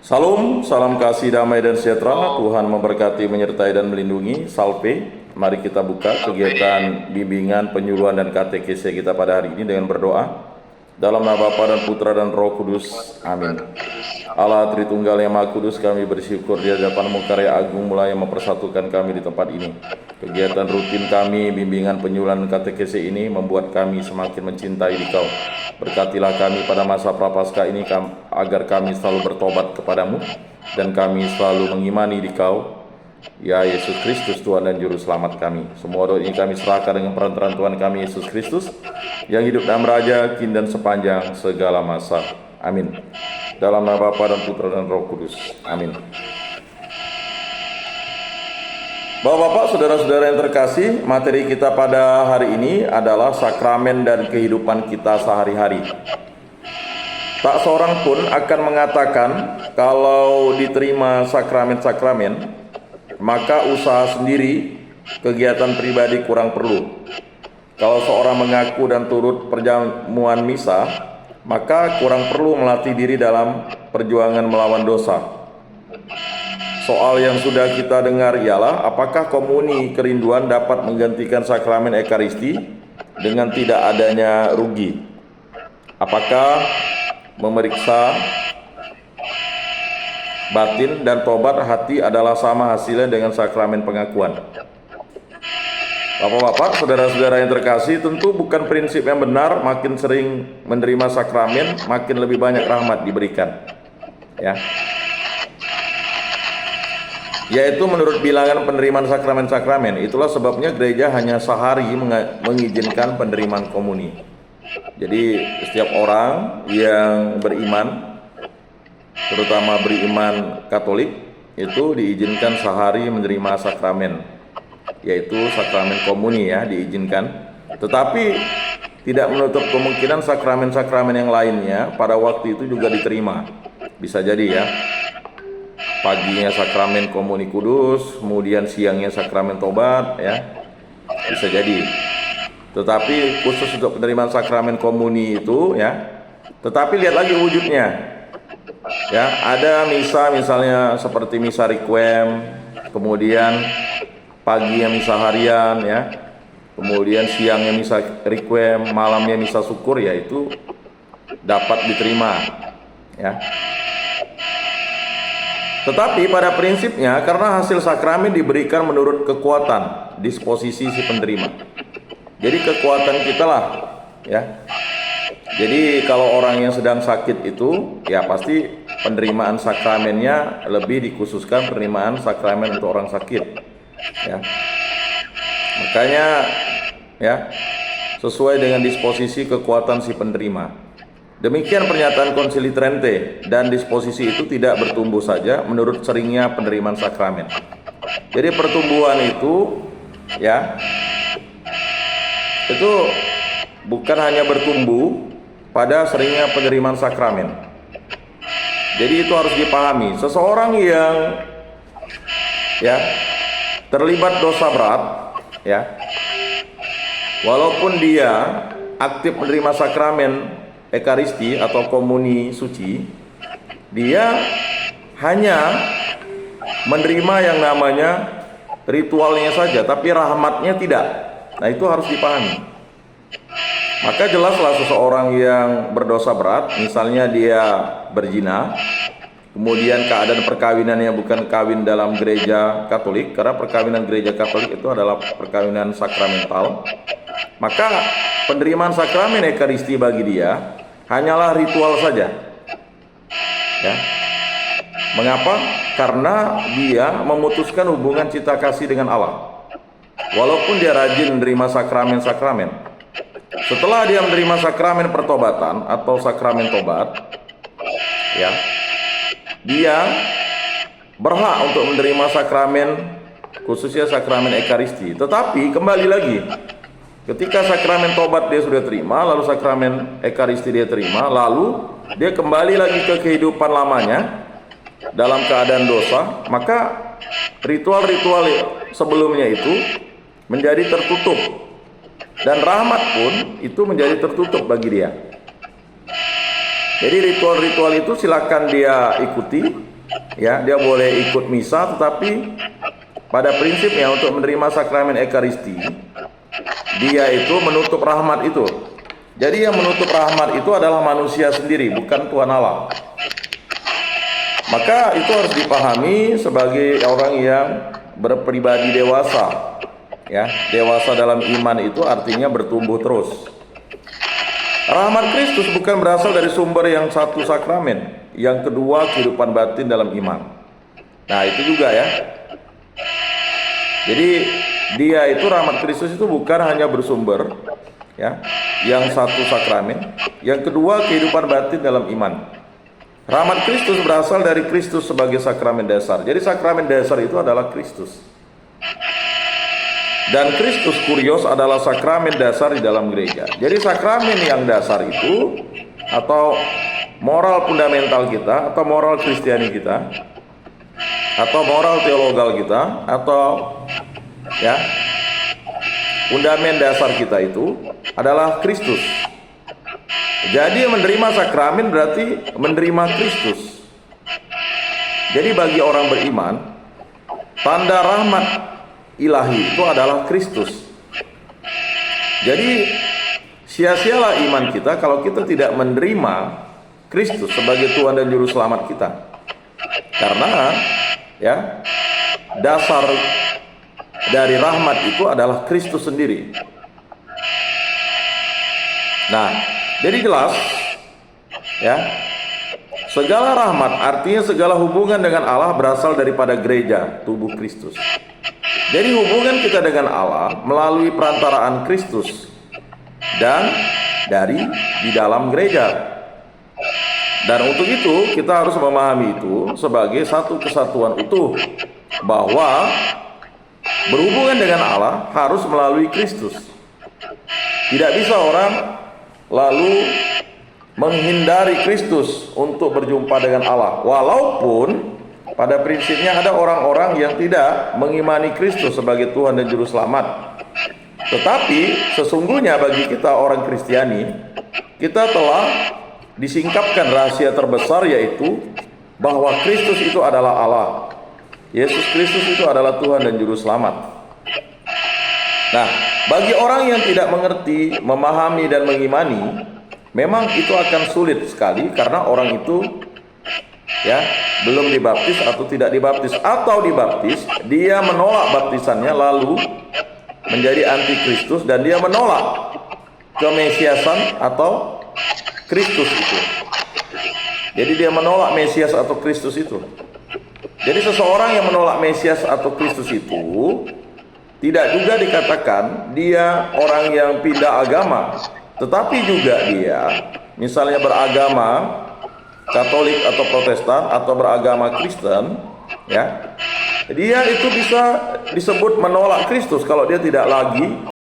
Salam, salam kasih, damai dan sejahtera. Tuhan memberkati, menyertai dan melindungi. Salve. Mari kita buka kegiatan bimbingan, penyuluhan dan katekese kita pada hari ini dengan berdoa. Dalam nama Bapa dan Putra dan Roh Kudus. Amin. Allah Tritunggal yang Maha Kudus, kami bersyukur di hadapan-Mu karya agung mulai mempersatukan kami di tempat ini. Kegiatan rutin kami, bimbingan, penyuluhan dan katekese ini membuat kami semakin mencintai Dikau. Berkatilah kami pada masa Prapaskah ini agar kami selalu bertobat kepadamu dan kami selalu mengimani Dikau, ya Yesus Kristus, Tuhan dan Juru Selamat kami. Semua doa ini kami serahkan dengan perantaraan Tuhan kami Yesus Kristus, yang hidup dan meraja kini dan sepanjang segala masa. Amin. Dalam nama Bapa dan Putra dan Roh Kudus. Amin. Bapak-bapak, saudara-saudara yang terkasih, materi kita pada hari ini adalah sakramen dan kehidupan kita sehari-hari. Tak seorang pun akan mengatakan kalau diterima sakramen-sakramen, maka usaha sendiri, kegiatan pribadi kurang perlu. Kalau seorang mengaku dan turut perjamuan misa, maka kurang perlu melatih diri dalam perjuangan melawan dosa. Soal yang sudah kita dengar ialah apakah komuni kerinduan dapat menggantikan sakramen Ekaristi dengan tidak adanya rugi? Apakah memeriksa batin dan tobat hati adalah sama hasilnya dengan sakramen pengakuan? Bapak-bapak, saudara-saudara yang terkasih, tentu bukan prinsip yang benar makin sering menerima sakramen, makin lebih banyak rahmat diberikan. Ya. Yaitu menurut bilangan penerimaan sakramen-sakramen. Itulah sebabnya gereja hanya sehari mengizinkan penerimaan komuni. Jadi setiap orang yang beriman, terutama beriman Katolik, itu diizinkan sehari menerima sakramen, yaitu sakramen komuni, ya, diizinkan. Tetapi tidak menutup kemungkinan sakramen-sakramen yang lainnya pada waktu itu juga diterima. Bisa jadi, ya, paginya sakramen komuni kudus, kemudian siangnya sakramen tobat, ya, bisa jadi. Tetapi khusus untuk penerimaan sakramen komuni itu, ya, tetapi lihat lagi wujudnya, ya. Ada misa misalnya seperti misa requiem, kemudian paginya misa harian, ya, kemudian siangnya misa requiem, malamnya misa syukur, ya, itu dapat diterima, ya. Tetapi pada prinsipnya, karena hasil sakramen diberikan menurut kekuatan disposisi si penerima. Jadi kekuatan kita lah, ya. Jadi kalau orang yang sedang sakit itu, ya pasti penerimaan sakramennya lebih dikhususkan penerimaan sakramen untuk orang sakit, ya. Makanya, ya, sesuai dengan disposisi kekuatan si penerima. Demikian pernyataan Konsili Trente, dan disposisi itu tidak bertumbuh saja menurut seringnya penerimaan sakramen. Jadi pertumbuhan itu, ya, itu bukan hanya bertumbuh pada seringnya penerimaan sakramen. Jadi itu harus dipahami. Seseorang yang, ya, terlibat dosa berat, ya, walaupun dia aktif menerima sakramen Ekaristi atau komuni suci, dia hanya menerima yang namanya ritualnya saja, tapi rahmatnya tidak. Nah, itu harus dipahami. Maka jelaslah seseorang yang berdosa berat, misalnya dia berzina, kemudian keadaan perkawinannya bukan kawin dalam gereja Katolik, karena perkawinan gereja Katolik itu adalah perkawinan sakramental, maka penerimaan sakramen Ekaristi bagi dia hanyalah ritual saja, ya. Mengapa? Karena dia memutuskan hubungan cinta kasih dengan Allah. Walaupun dia rajin menerima sakramen-sakramen, setelah dia menerima sakramen pertobatan atau sakramen tobat, ya, dia berhak untuk menerima sakramen, khususnya sakramen Ekaristi. Tetapi kembali lagi, ketika sakramen tobat dia sudah terima, lalu sakramen Ekaristi dia terima, lalu dia kembali lagi ke kehidupan lamanya dalam keadaan dosa, maka ritual-ritual sebelumnya itu menjadi tertutup, dan rahmat pun itu menjadi tertutup bagi dia. Jadi ritual-ritual itu silakan dia ikuti, Ya, dia boleh ikut misa, tetapi pada prinsipnya untuk menerima sakramen Ekaristi, dia itu menutup rahmat itu. Jadi yang menutup rahmat itu adalah manusia sendiri, bukan Tuhan Allah. Maka itu harus dipahami sebagai orang yang berpribadi dewasa. Ya, dewasa dalam iman itu artinya bertumbuh terus. Rahmat Kristus bukan berasal dari sumber yang satu sakramen, yang kedua kehidupan batin dalam iman. Nah, itu juga ya. Jadi dia itu, rahmat Kristus itu bukan hanya bersumber ya, yang satu sakramen, yang kedua kehidupan batin dalam iman. Rahmat Kristus berasal dari Kristus sebagai sakramen dasar. Jadi sakramen dasar itu adalah Kristus. Dan Kristus Kurios adalah sakramen dasar di dalam gereja. Jadi sakramen yang dasar itu, atau moral fundamental kita, atau moral Kristiani kita, atau moral teologal kita, atau ya, fundament dasar kita itu adalah Kristus. Jadi menerima sakramen berarti menerima Kristus. Jadi bagi orang beriman, tanda rahmat ilahi itu adalah Kristus. Jadi sia-sialah iman kita kalau kita tidak menerima Kristus sebagai Tuhan dan Juru Selamat kita. Karena ya, dasar dari rahmat itu adalah Kristus sendiri. Nah, jadi jelas ya, segala rahmat artinya segala hubungan dengan Allah berasal daripada gereja, tubuh Kristus. Jadi hubungan kita dengan Allah melalui perantaraan Kristus dan dari di dalam gereja. Dan untuk itu kita harus memahami itu sebagai satu kesatuan utuh, bahwa berhubungan dengan Allah harus melalui Kristus. Tidak bisa orang lalu menghindari Kristus untuk berjumpa dengan Allah, walaupun pada prinsipnya ada orang-orang yang tidak mengimani Kristus sebagai Tuhan dan Juru Selamat. Tetapi sesungguhnya bagi kita orang Kristiani, kita telah disingkapkan rahasia terbesar, yaitu bahwa Kristus itu adalah Allah. Yesus Kristus itu adalah Tuhan dan Juru Selamat. Nah, bagi orang yang tidak mengerti, memahami dan mengimani, memang itu akan sulit sekali, karena orang itu ya belum dibaptis atau tidak dibaptis, atau dibaptis dia menolak baptisannya lalu menjadi anti Kristus, dan dia menolak kemesiasan atau Kristus itu. Jadi dia menolak Mesias atau Kristus itu. Jadi seseorang yang menolak Mesias atau Kristus itu tidak juga dikatakan dia orang yang pindah agama, tetapi juga dia misalnya beragama Katolik atau Protestan atau beragama Kristen, ya, dia itu bisa disebut menolak Kristus kalau dia tidak lagi